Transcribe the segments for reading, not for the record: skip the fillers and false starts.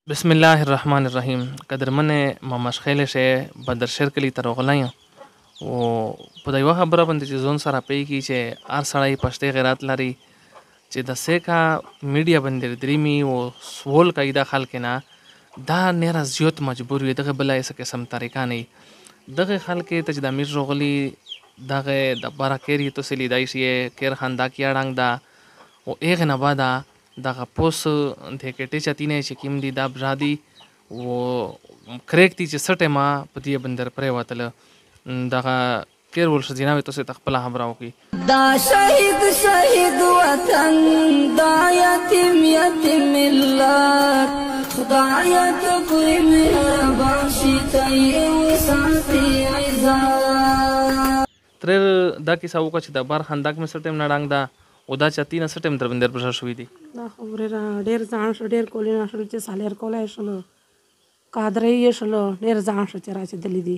بسم الله الرحمن الرحیم قدرمن محمد خیل شه بدرشر کلی ته راغلی یم او په د یوه خبره باندې چې ځون سره پیږي چې هر سړی پښتې غیرت لري چې د سیکا میډیا باندې دریمي او سوال کوي د خلک نه دا نیر زیات مجبور وي دغه بل ایسه قسم طریقه نه دغه خلک ته چې د امیر راغلی دغه د بارا کېری تو سلی دای شي کېر خندا کیاړنګ دا او ایغه نه بعد دغه پوس د کټې چتینه چې کیم دي دا برادي او کریکتی چې سټه ما په دې بندر پرې وتل دغه کیر ول شجناوي تاسو تخپل خبرو کی دا شهید وطن دا یتیم ملت خدای ته کوئی مهربان شي ته وساتي عزت تر دا کیسه وکړه چې د بار خندق مې سټم نړنګ دا او دا چتی نه سټم در بندر پر شوې دي دا خبره را ډیر ځان شو ډیر کولې شو چې سالر کولای شلو کادرې شلو ډیر ځان شو چې راځي دلی دي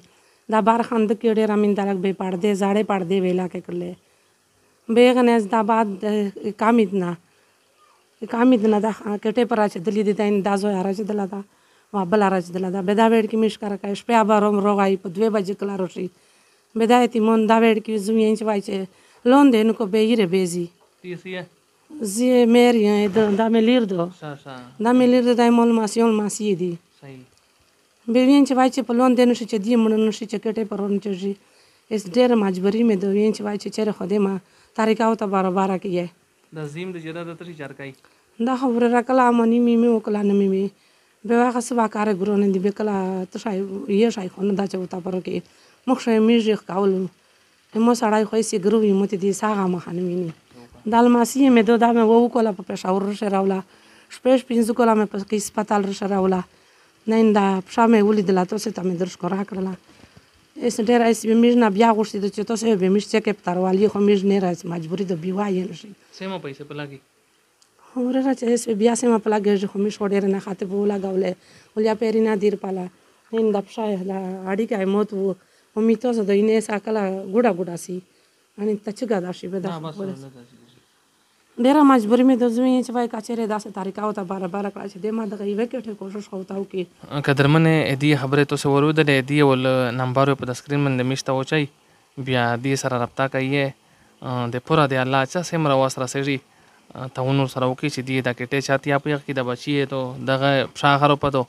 دا بار خند کې ډیر امین دلک به پړدې زاړې پړدې ویلا کې کړلې بیغنز دا بعد کامید نه دا کټه پر راځي دلی دي دا اندازو راځي دلا دا وابل راځي دلا دا بدا وړ کې مش کار کوي شپه بارم روغای په 2 بجې کلا روشي بدا یتیمون دا وړ کې زوین چې وای چې لون دین کو به یې بيزي زی مری دا ملیر دو دا ملیر د مول ماسیون ماسی دی صحیح به وین چې وای چې په لون دین شي چې دی مړ نشي چې کټه پرون چې اس ډیر مجبوری مې د وین چې وای چې چیرې خو دې ما طریقه او ته بار کیه د زیم د جره د تر چرکای دا خبره راکلا مونی می وکلا نه می به واخه سبا کار ګرو نه دی به کلا ته شای یې شای خو نه دا چې وتا پر کې مخ شای میږي کاول مو سړای خو یې ګرو وي مته دي ساغه مخانه ویني دالماسی مې دا مې وو کوله په پېښور رشه راولا شپږ پنځه کوله مې په کې سپیټال رشه راولا نن دا شامه ولیدله تاسو ته مې درش کړه کړله اس ډېر ایس به مې نه بیا غوښتي چې تاسو به مې چې کې پتروالي خو مې نه راځي مجبوری د بیوای نه شي سیمه پیسې پلاګي هغه راځي اس بیا سیمه پلاګي خو مې شوډیر نه خاطه بولا غولې ولیا پیرینا دیر پالا نن د پښای لا اړی کای موت وو مې تاسو د اینې ساکلا ګډا سي ان ته چې ګدا شي به دا ډیره مجبوری مې د زوی چې وای کچره داسې طریقه او ته بار کړه چې د ما د غیوه کې کوشش کوتاو کې قدرمن ادي خبره تو سه ورود د ادي ول نمبر په سکرین باندې مشته وچای بیا دې سره رابطه کوي د پورا د الله چې سم را وسره سړي تاونو سره وکي چې دې د کټه چاتی اپ کې د بچي ته دغه شاخرو پدو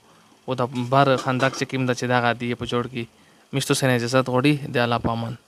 او د بار خندق چې کیم د چې دغه دی په جوړ کې مشتو سره اجازه غوړي د الله پامن